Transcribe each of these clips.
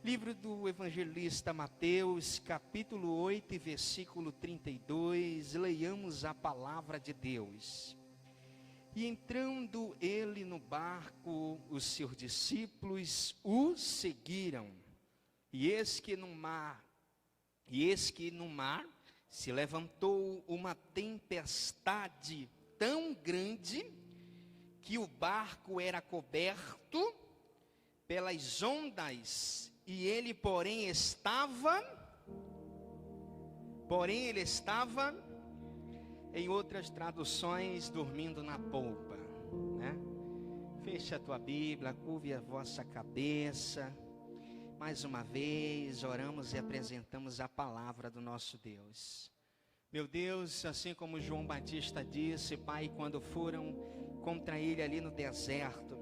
Livro do evangelista Mateus, capítulo 8, e versículo 32, leiamos a palavra de Deus. E entrando ele no barco, os seus discípulos o seguiram. E eis que no mar se levantou uma tempestade tão grande que o barco era coberto pelas ondas. E ele, porém, estava, em outras traduções, dormindo na polpa, né? Feche a tua Bíblia, curve a vossa cabeça. Mais uma vez, oramos e apresentamos a palavra do nosso Deus. Meu Deus, assim como João Batista disse, Pai, quando foram contra ele ali no deserto,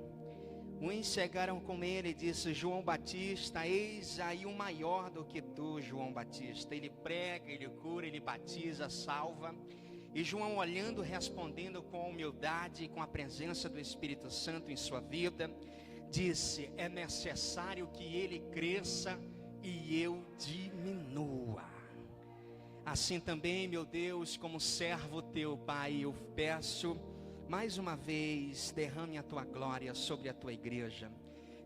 uns chegaram com ele e disse: João Batista, eis aí um maior do que tu, João Batista. Ele prega, ele cura, ele batiza, salva. E João, olhando, respondendo com humildade e com a presença do Espírito Santo em sua vida, disse: é necessário que ele cresça e eu diminua. Assim também, meu Deus, como servo teu, Pai, eu peço mais uma vez, derrame a tua glória sobre a tua igreja.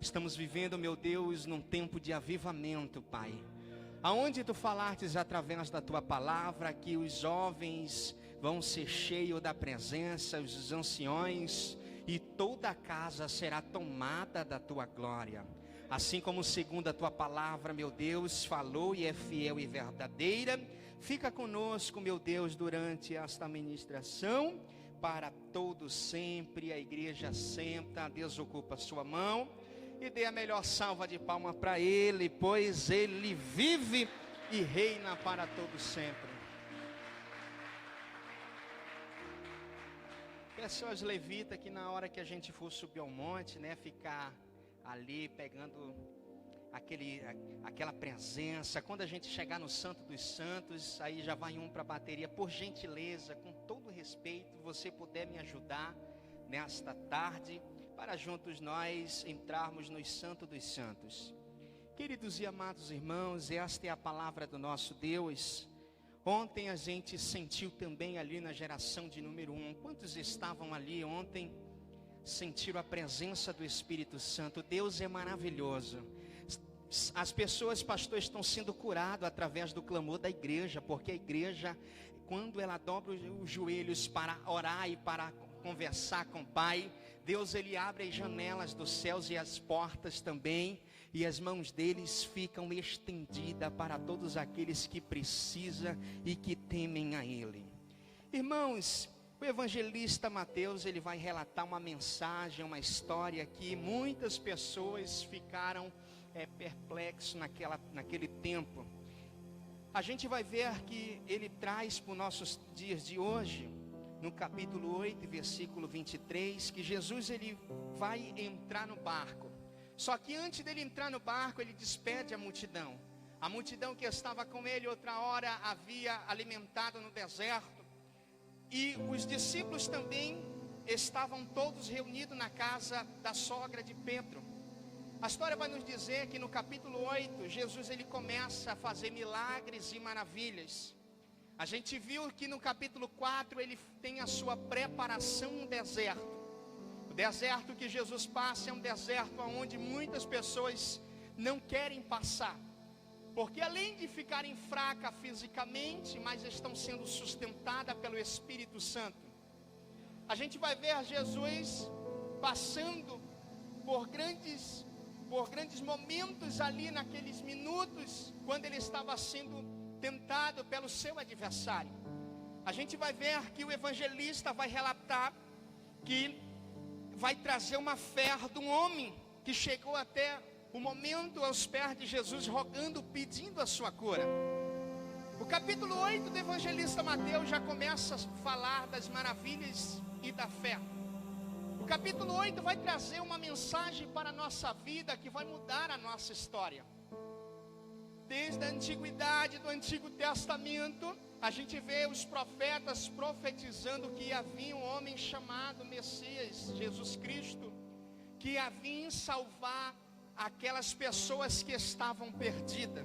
Estamos vivendo, meu Deus, num tempo de avivamento, Pai, aonde tu falastes através da tua palavra que os jovens vão ser cheios da presença, os anciões, e toda a casa será tomada da tua glória. Assim como segundo a tua palavra, meu Deus, falou e é fiel e verdadeira, fica conosco, meu Deus, durante esta ministração, para todo sempre. A igreja senta, Deus ocupa a sua mão e dê a melhor salva de palma para ele, pois ele vive e reina para todo sempre. Peço aos levitas que na hora que a gente for subir ao monte, né, ficar ali pegando aquela presença. Quando a gente chegar no Santo dos Santos, aí já vai um para a bateria. Por gentileza, com todo respeito, você puder me ajudar nesta tarde, para juntos nós entrarmos no Santo dos Santos. Queridos e amados irmãos, esta é a palavra do nosso Deus. Ontem a gente sentiu também ali na geração de número 1. Quantos estavam ali ontem? Sentiram a presença do Espírito Santo. Deus é maravilhoso. As pessoas, pastor, estão sendo curadas através do clamor da igreja, porque a igreja, quando ela dobra os joelhos para orar e para conversar com o Pai, Deus, ele abre as janelas dos céus e as portas também, e as mãos deles ficam estendidas para todos aqueles que precisam e que temem a Ele. Irmãos, o evangelista Mateus, ele vai relatar uma mensagem, uma história que muitas pessoas ficaram perplexo naquele tempo. A gente vai ver que ele traz para os nossos dias de hoje, no capítulo 8, versículo 23, que Jesus, ele vai entrar no barco. Só que antes dele entrar no barco, ele despede a multidão que estava com ele outra hora havia alimentado no deserto, e os discípulos também estavam todos reunidos na casa da sogra de Pedro. A história vai nos dizer que no capítulo 8, Jesus, ele começa a fazer milagres e maravilhas. A gente viu que no capítulo 4, ele tem a sua preparação no deserto. O deserto que Jesus passa é um deserto onde muitas pessoas não querem passar, porque além de ficarem fracas fisicamente, mas estão sendo sustentadas pelo Espírito Santo. A gente vai ver Jesus passando por grandes momentos ali naqueles minutos, quando ele estava sendo tentado pelo seu adversário. A gente vai ver que o evangelista vai relatar que vai trazer uma fé de um homem que chegou até o momento aos pés de Jesus, rogando, pedindo a sua cura. O capítulo 8 do evangelista Mateus já começa a falar das maravilhas e da fé. O capítulo 8 vai trazer uma mensagem para a nossa vida que vai mudar a nossa história. Desde a antiguidade do Antigo Testamento, a gente vê os profetas profetizando que havia um homem chamado Messias, Jesus Cristo, que ia vir salvar aquelas pessoas que estavam perdidas.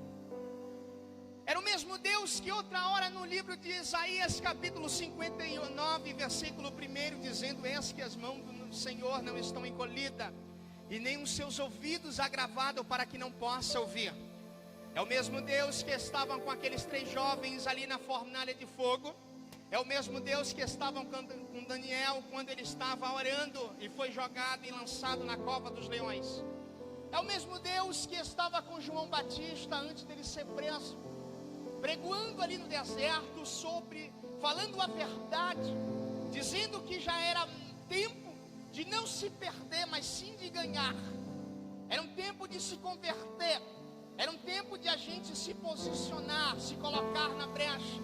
Era o mesmo Deus que outra hora no livro de Isaías, capítulo 59, versículo 1, dizendo: eis que as mãos do Senhor não estão encolhidas, e nem os seus ouvidos agravados para que não possa ouvir. É o mesmo Deus que estavam com aqueles 3 jovens ali na fornalha de fogo. É o mesmo Deus que estavam com Daniel quando ele estava orando e foi jogado e lançado na cova dos leões. É o mesmo Deus que estava com João Batista antes dele ser preso, pregoando ali no deserto falando a verdade, dizendo que já era tempo de não se perder, mas sim de ganhar. Era um tempo de se converter, era um tempo de a gente se posicionar, se colocar na brecha,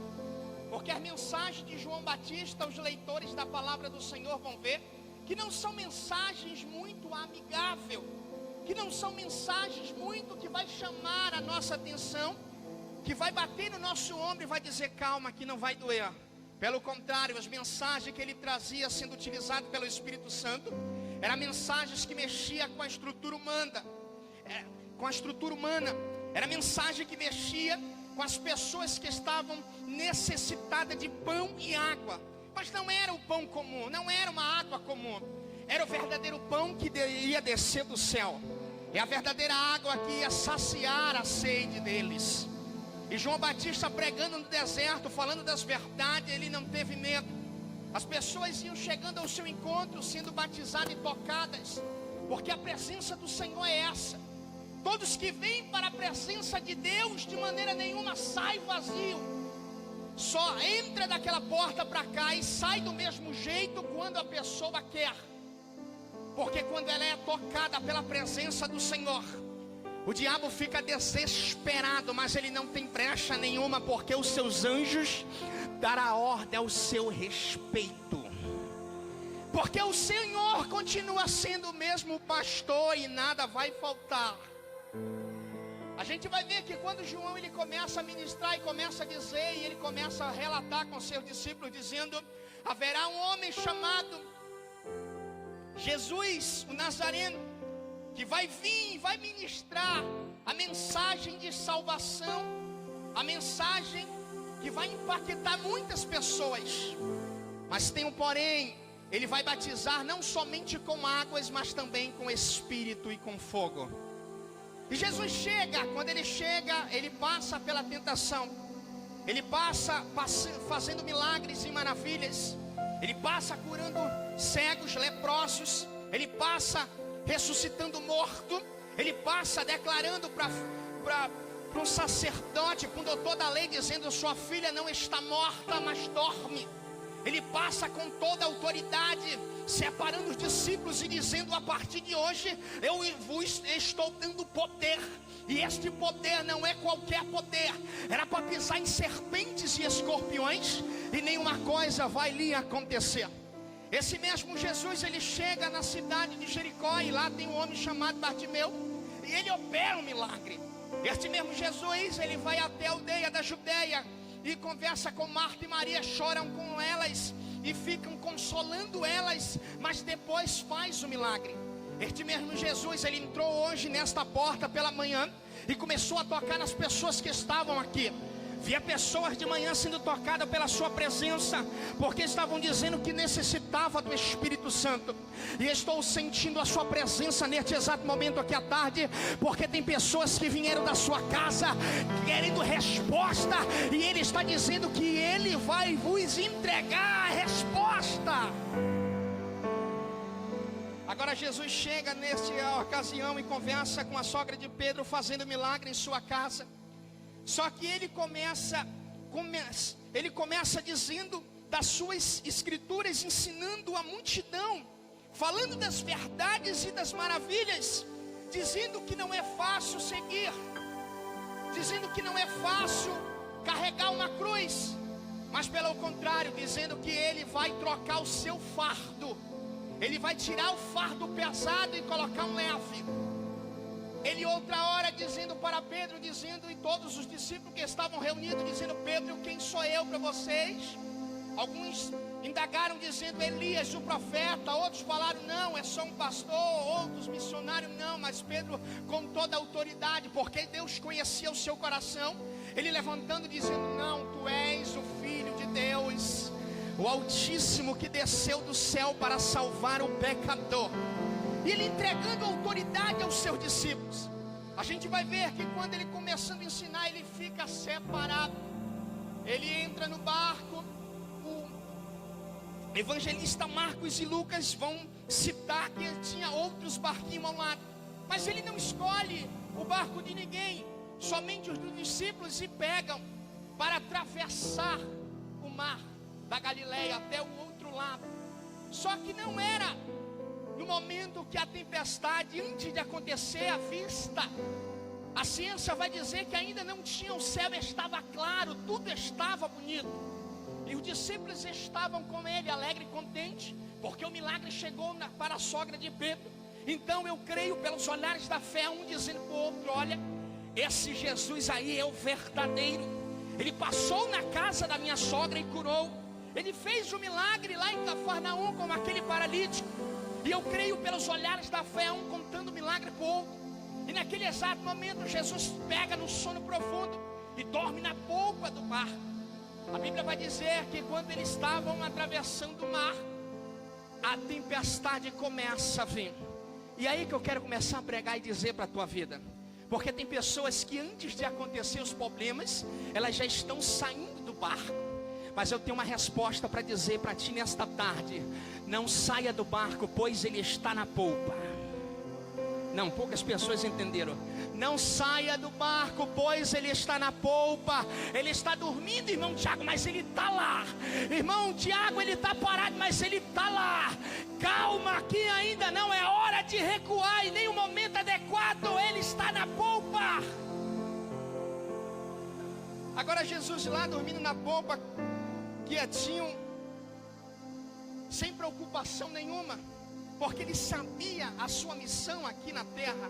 porque as mensagens de João Batista, os leitores da palavra do Senhor vão ver que não são mensagens muito amigáveis, que não são mensagens muito que vai chamar a nossa atenção, que vai bater no nosso ombro e vai dizer: calma, que não vai doer. Pelo contrário, as mensagens que ele trazia, sendo utilizado pelo Espírito Santo, eram mensagens que mexiam com a estrutura humana, era mensagem que mexia com as pessoas que estavam necessitadas de pão e água. Mas não era o pão comum, não era uma água comum, era o verdadeiro pão que ia descer do céu, é a verdadeira água que ia saciar a sede deles. E João Batista pregando no deserto, falando das verdades, ele não teve medo. As pessoas iam chegando ao seu encontro, sendo batizadas e tocadas, porque a presença do Senhor é essa. Todos que vêm para a presença de Deus, de maneira nenhuma sai vazio. Só entra daquela porta para cá e sai do mesmo jeito quando a pessoa quer. Porque quando ela é tocada pela presença do Senhor, o diabo fica desesperado, mas ele não tem brecha nenhuma, porque os seus anjos darão ordem ao seu respeito. Porque o Senhor continua sendo o mesmo pastor e nada vai faltar. A gente vai ver que quando João ele começa a ministrar e começa a dizer, e ele começa a relatar com seus discípulos, dizendo: haverá um homem chamado Jesus, o Nazareno, que vai vir e vai ministrar a mensagem de salvação, a mensagem que vai impactar muitas pessoas. Mas tem um porém: ele vai batizar não somente com águas, mas também com Espírito e com fogo. E Jesus chega, quando ele chega, ele passa pela tentação, ele passa fazendo milagres e maravilhas, ele passa curando cegos, leprosos, ele passa ressuscitando morto, ele passa declarando para um sacerdote, para um doutor da lei, dizendo: sua filha não está morta, mas dorme. Ele passa com toda a autoridade, separando os discípulos e dizendo: a partir de hoje eu vos estou dando poder. E este poder não é qualquer poder, era para pisar em serpentes e escorpiões, e nenhuma coisa vai lhe acontecer. Esse mesmo Jesus, ele chega na cidade de Jericó, e lá tem um homem chamado Bartimeu, e ele opera um milagre. Este mesmo Jesus, ele vai até a aldeia da Judeia e conversa com Marta e Maria, choram com elas e ficam consolando elas, mas depois faz o milagre. Este mesmo Jesus, ele entrou hoje nesta porta pela manhã e começou a tocar nas pessoas que estavam aqui. Via pessoas de manhã sendo tocadas pela sua presença, porque estavam dizendo que necessitava do Espírito Santo. E estou sentindo a sua presença neste exato momento aqui à tarde, porque tem pessoas que vieram da sua casa querendo resposta, e Ele está dizendo que Ele vai vos entregar a resposta. Agora Jesus chega nesta ocasião e conversa com a sogra de Pedro, fazendo milagre em sua casa. Só que ele começa dizendo das suas escrituras, ensinando a multidão, falando das verdades e das maravilhas, dizendo que não é fácil seguir, dizendo que não é fácil carregar uma cruz, mas pelo contrário, dizendo que ele vai trocar o seu fardo, ele vai tirar o fardo pesado e colocar um leve. Ele outra hora dizendo para Pedro, dizendo, e todos os discípulos que estavam reunidos, dizendo: Pedro, quem sou eu para vocês? Alguns Indagaram dizendo: Elias, o profeta. Outros falaram: não, é só um pastor. Outros missionários: não. Mas Pedro, com toda a autoridade, porque Deus conhecia o seu coração, ele levantando dizendo: não, tu és o Filho de Deus, o Altíssimo, que desceu do céu para salvar o pecador. E ele entregando autoridade aos seus discípulos. A gente vai ver que quando ele começando a ensinar, ele fica separado. Ele entra no barco. O evangelista Marcos e Lucas vão citar que tinha outros barquinhos ao lado, mas ele não escolhe o barco de ninguém, somente os dos discípulos, e pegam para atravessar o mar da Galileia até o outro lado. Só que não era no momento que a tempestade, antes de acontecer, à vista. A ciência vai dizer que ainda não tinha, o céu estava claro, tudo estava bonito. E os discípulos estavam com ele, alegre e contente, porque o milagre chegou para a sogra de Pedro. Então eu creio pelos olhares da fé, um dizendo para o outro: olha, esse Jesus aí é o verdadeiro. Ele passou na casa da minha sogra e curou. Ele fez o milagre lá em Cafarnaum com aquele paralítico. E eu creio pelos olhares da fé, um contando o milagre para o outro. E naquele exato momento Jesus pega no sono profundo e dorme na polpa do barco. A Bíblia vai dizer que quando eles estavam atravessando o mar, a tempestade começa a vir. E aí que eu quero começar a pregar e dizer para a tua vida. Porque tem pessoas que antes de acontecer os problemas, elas já estão saindo do barco. Mas eu tenho uma resposta para dizer para ti nesta tarde: não saia do barco, pois ele está na polpa. Não, poucas pessoas entenderam. Não saia do barco, pois ele está na polpa. Ele está dormindo, irmão Tiago, mas ele está lá. Irmão Tiago, ele está parado, mas ele está lá. Calma, que ainda não é hora de recuar, e nem o momento adequado. Ele está na polpa. Agora Jesus lá dormindo na polpa, quietinho, sem preocupação nenhuma, porque ele sabia a sua missão aqui na terra.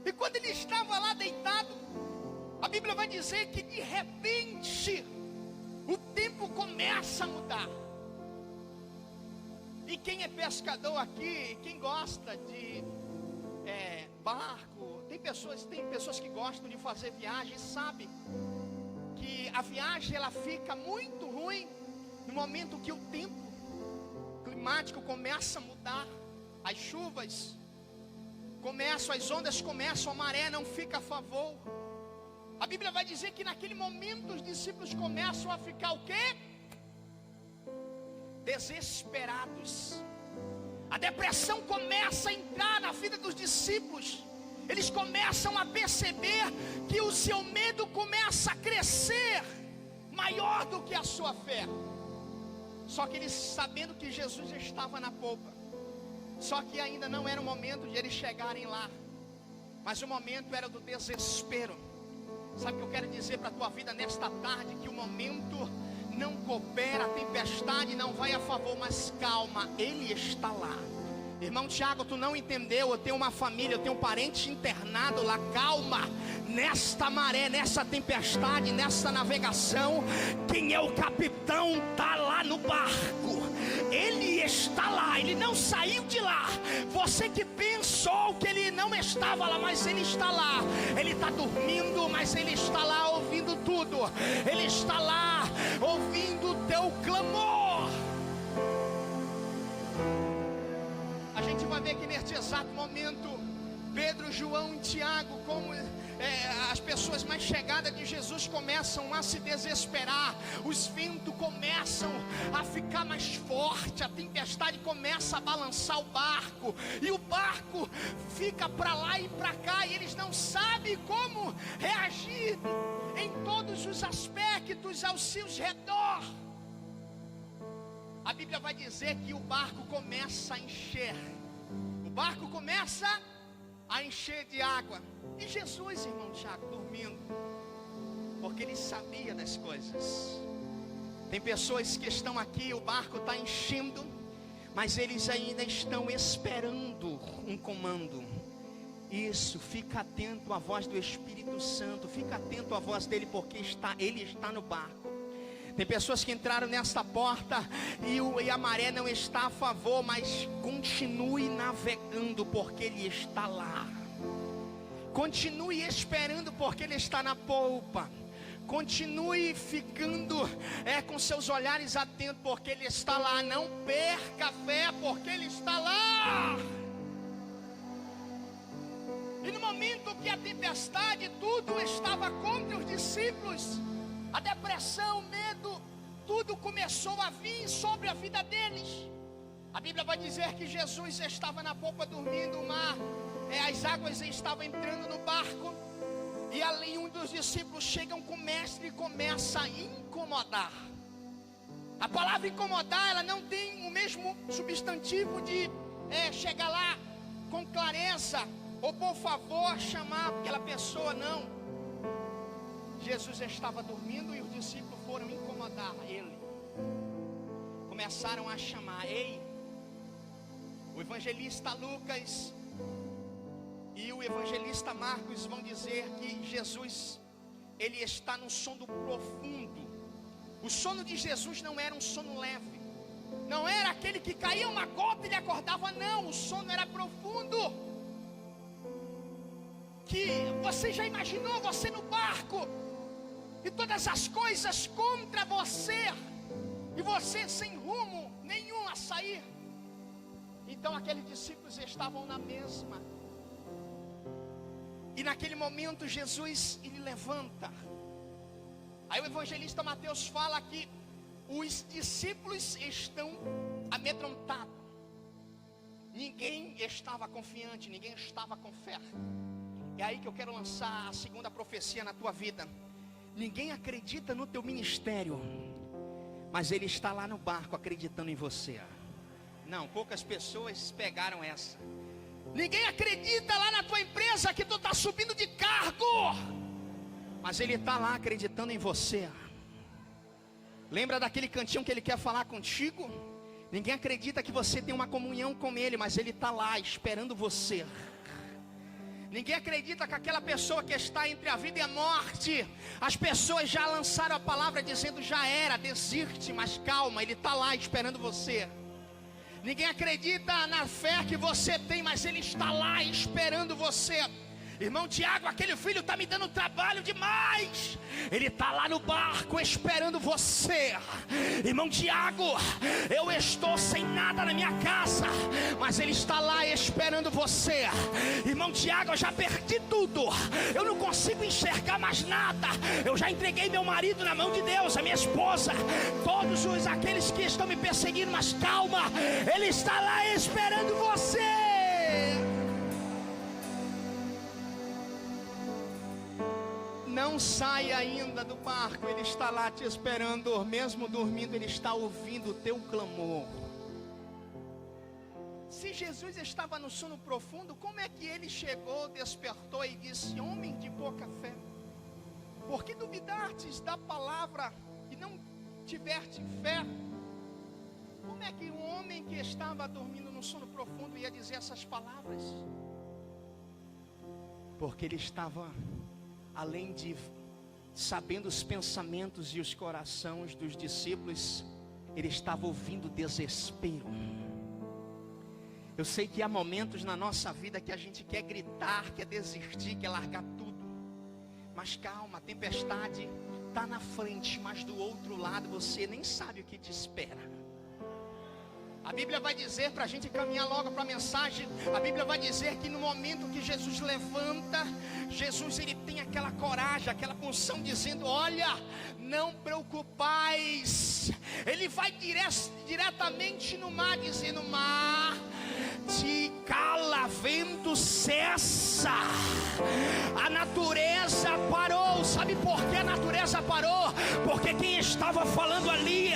E quando ele estava lá deitado, a Bíblia vai dizer que de repente o tempo começa a mudar. E quem é pescador aqui, quem gosta de barco, tem pessoas que gostam de fazer viagem, sabe que a viagem ela fica muito ruim no momento que o tempo climático começa a mudar. As chuvas começam, as ondas começam, a maré não fica a favor. A Bíblia vai dizer que naquele momento os discípulos começam a ficar o quê? Desesperados. A depressão começa a entrar na vida dos discípulos. Eles começam a perceber que o seu medo começa a crescer maior do que a sua fé. Só que eles, sabendo que Jesus estava na polpa, só que ainda não era o momento de eles chegarem lá, mas o momento era do desespero. Sabe o que eu quero dizer para a tua vida nesta tarde? Que o momento não coopera, a tempestade não vai a favor, mas calma, Ele está lá. Irmão Tiago, tu não entendeu, eu tenho uma família, eu tenho um parente internado lá. Calma, nesta maré, nessa tempestade, nessa navegação, quem é o capitão está lá no barco. Ele está lá, ele não saiu de lá. Você que pensou que ele não estava lá, mas ele está lá. Ele está dormindo, mas ele está lá ouvindo tudo. Ele está lá ouvindo o teu clamor. A gente vai ver que neste exato momento, Pedro, João e Tiago, como as pessoas mais chegadas de Jesus, começam a se desesperar. Os ventos começam a ficar mais forte, a tempestade começa a balançar o barco, e o barco fica para lá e para cá, e eles não sabem como reagir em todos os aspectos ao seu redor. A Bíblia vai dizer que o barco começa a encher. O barco começa a encher de água. E Jesus, irmão Tiago, dormindo, porque ele sabia das coisas. Tem pessoas que estão aqui, o barco está enchendo, mas eles ainda estão esperando um comando. Isso, fica atento à voz do Espírito Santo, fica atento à voz dele, porque ele está no barco. Tem pessoas que entraram nesta porta e a maré não está a favor, mas continue navegando porque Ele está lá. Continue esperando porque Ele está na polpa. Continue ficando com seus olhares atentos porque Ele está lá. Não perca a fé porque Ele está lá. E no momento que a tempestade, tudo estava contra os discípulos, a depressão, o medo, tudo começou a vir sobre a vida deles. A Bíblia vai dizer que Jesus estava na polpa dormindo, o mar, as águas estavam entrando no barco. E ali um dos discípulos chega com o mestre e começa a incomodar. A palavra incomodar, ela não tem o mesmo substantivo de chegar lá com clareza, ou por favor chamar aquela pessoa, não. Jesus estava dormindo e os discípulos foram incomodar ele. Começaram a chamar. Ei, o evangelista Lucas e o evangelista Marcos vão dizer que Jesus, ele está no sono profundo. O sono de Jesus não era um sono leve, não era aquele que caía uma gota e ele acordava, não. O sono era profundo. Que você já imaginou você no barco e todas as coisas contra você e você sem rumo nenhum a sair. Então aqueles discípulos estavam na mesma. E naquele momento Jesus, ele levanta. Aí o evangelista Mateus fala que os discípulos estão amedrontados. Ninguém estava confiante, ninguém estava com fé. É aí que eu quero lançar a segunda profecia na tua vida. Ninguém acredita no teu ministério, mas ele está lá no barco acreditando em você. Não, poucas pessoas pegaram essa. Ninguém acredita lá na tua empresa que tu está subindo de cargo, mas ele está lá acreditando em você. Lembra daquele cantinho que ele quer falar contigo? Ninguém acredita que você tem uma comunhão com ele, mas ele está lá esperando você. Ninguém acredita que aquela pessoa que está entre a vida e a morte, as pessoas já lançaram a palavra dizendo já era, desiste, mas calma, ele está lá esperando você. Ninguém acredita na fé que você tem, mas ele está lá esperando você. Irmão Tiago, aquele filho está me dando trabalho demais. Ele está lá no barco esperando você. Irmão Tiago, eu estou sem nada na minha casa, mas ele está lá esperando você. Irmão Tiago, eu já perdi tudo, eu não consigo enxergar mais nada. Eu já entreguei meu marido na mão de Deus, a minha esposa, todos aqueles que estão me perseguindo, mas calma, ele está lá esperando você. Não saia ainda do barco, ele está lá te esperando. Mesmo dormindo, ele está ouvindo o teu clamor. Se Jesus estava no sono profundo, como é que ele chegou, despertou e disse: homem de pouca fé, por que duvidastes da palavra e não tiveste fé? Como é que um homem que estava dormindo no sono profundo ia dizer essas palavras? Porque ele estava, além de sabendo os pensamentos e os corações dos discípulos, ele estava ouvindo desespero. Eu sei que há momentos na nossa vida que a gente quer gritar, quer desistir, quer largar tudo. Mas calma, a tempestade está na frente, mas do outro lado você nem sabe o que te espera. A Bíblia vai dizer, para a gente caminhar logo para a mensagem, a Bíblia vai dizer que no momento que Jesus levanta, Jesus ele tem aquela coragem, aquela unção dizendo: olha, não preocupais. Ele vai diretamente no mar, dizendo: mar, te cala, vento cessa. A natureza parou. Sabe por que a natureza parou? Porque quem estava falando ali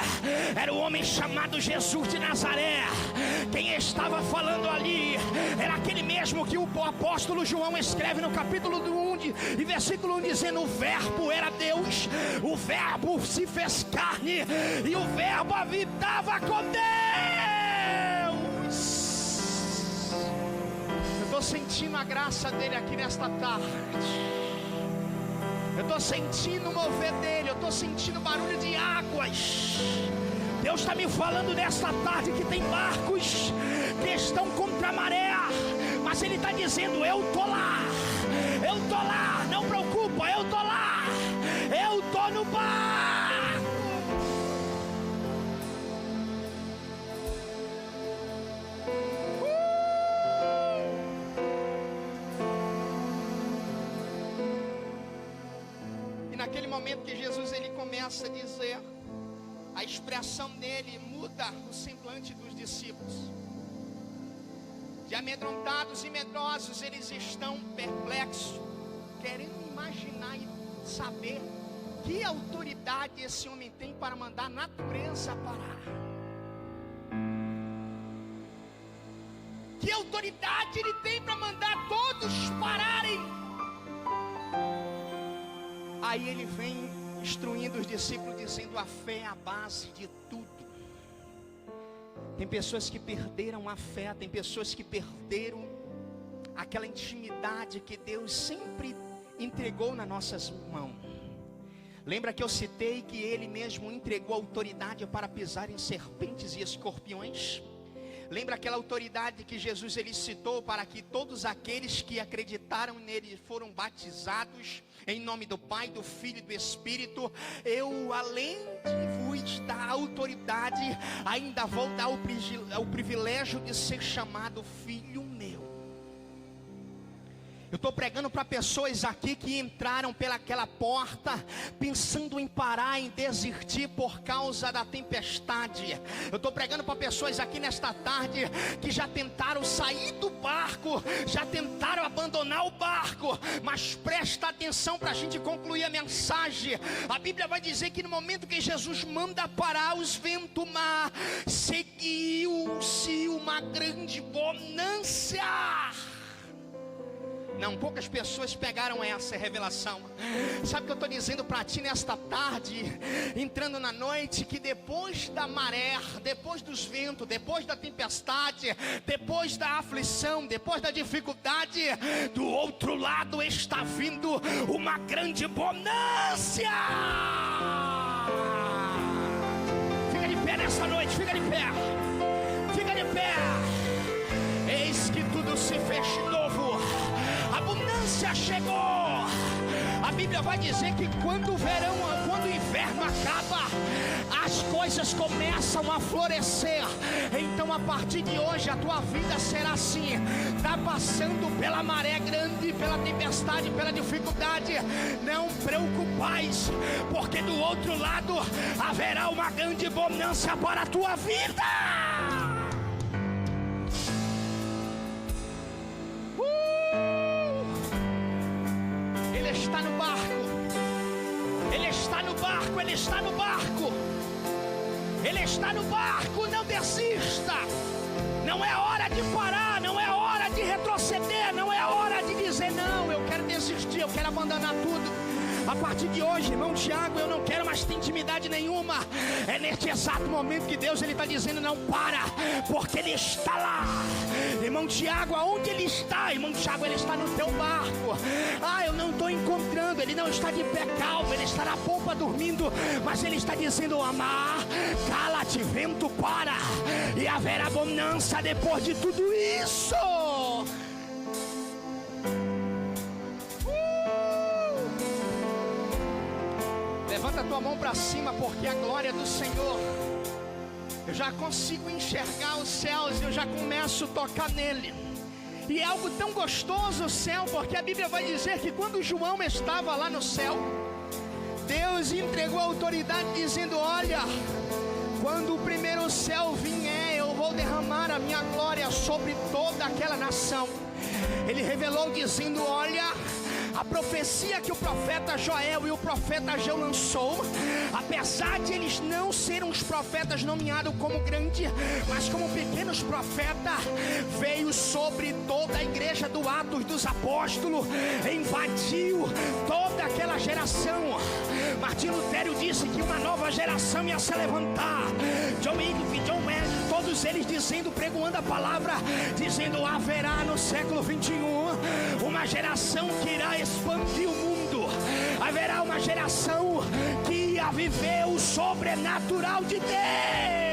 era o homem chamado Jesus de Nazaré. Quem estava falando ali era aquele mesmo que o apóstolo João escreve no capítulo 1 e versículo 1, dizendo: o verbo era Deus, o verbo se fez carne e o verbo habitava com Deus. Eu estou sentindo a graça dele aqui nesta tarde. Eu estou sentindo o mover dele. Eu estou sentindo barulho de águas. Deus está me falando nesta tarde que tem barcos que estão contra a maré, mas Ele está dizendo: eu estou lá, eu estou lá, não preocupa, eu estou lá, eu estou no barco. E naquele momento que Jesus ele começa a dizer, a expressão dele muda o semblante dos discípulos. De amedrontados e medrosos, eles estão perplexos, querendo imaginar e saber que autoridade esse homem tem para mandar a natureza parar. Que autoridade ele tem para mandar todos pararem? Aí ele vem instruindo os discípulos, dizendo: a fé é a base de tudo. Tem pessoas que perderam a fé, tem pessoas que perderam aquela intimidade que Deus sempre entregou nas nossas mãos. Lembra que eu citei que Ele mesmo entregou a autoridade para pisar em serpentes e escorpiões? Lembra aquela autoridade que Jesus ele citou para que todos aqueles que acreditaram nele foram batizados em nome do Pai, do Filho e do Espírito? Eu, além de vos dar autoridade, ainda vou dar o privilégio de ser chamado filho meu. Eu estou pregando para pessoas aqui que entraram pelaquela porta pensando em parar, em desistir por causa da tempestade. Eu estou pregando para pessoas aqui nesta tarde que já tentaram sair do barco, já tentaram abandonar o barco. Mas presta atenção para a gente concluir a mensagem. A Bíblia vai dizer que no momento que Jesus manda parar os ventos, o mar, seguiu-se uma grande bonança. Não, poucas pessoas pegaram essa revelação. Sabe o que eu estou dizendo para ti nesta tarde, entrando na noite? Que depois da maré, depois dos ventos, depois da tempestade, depois da aflição, depois da dificuldade, do outro lado está vindo uma grande bonança. Fica de pé nessa noite, fica de pé. Fica de pé. Eis que tudo se fez novo. A abundância chegou. A Bíblia vai dizer que quando o inverno acaba, as coisas começam a florescer. Então a partir de hoje a tua vida será assim. Está passando pela maré grande, pela tempestade, pela dificuldade, não preocupais, porque do outro lado haverá uma grande bonança para a tua vida. Ele está no barco. Ele está no barco. Ele está no barco. Ele está no barco. Não desista. Não é hora de parar. Não é hora de retroceder. Não é hora de dizer não, eu quero desistir, eu quero abandonar tudo. A partir de hoje, irmão Tiago, eu não quero mais ter intimidade nenhuma. É neste exato momento que Deus está dizendo: não para, porque Ele está lá. Irmão Tiago, aonde Ele está? Irmão Tiago, Ele está no teu barco. Ah, eu não estou encontrando. Ele não está de pé calmo, Ele está na polpa dormindo. Mas Ele está dizendo: amar, cala-te, vento, para. E haverá bonança depois de tudo isso. Levanta a tua mão para cima, porque a glória do Senhor, eu já consigo enxergar os céus, eu já começo a tocar nele. E é algo tão gostoso o céu, porque a Bíblia vai dizer que quando João estava lá no céu, Deus entregou a autoridade dizendo: olha, quando o primeiro céu vier, eu vou derramar a minha glória sobre toda aquela nação. Ele revelou dizendo: olha, a profecia que o profeta Joel e o profeta Ageu lançou, apesar de eles não serem os profetas nomeados como grandes, mas como pequenos profetas, veio sobre toda a igreja do Atos dos Apóstolos, invadiu toda aquela geração. Martim Lutero disse que uma nova geração ia se levantar. John Wycliffe, John Wesley, todos eles dizendo, pregoando a palavra, dizendo: haverá no século 21 uma geração que irá expandir o mundo. haverá uma geração que ia viver o sobrenatural de Deus.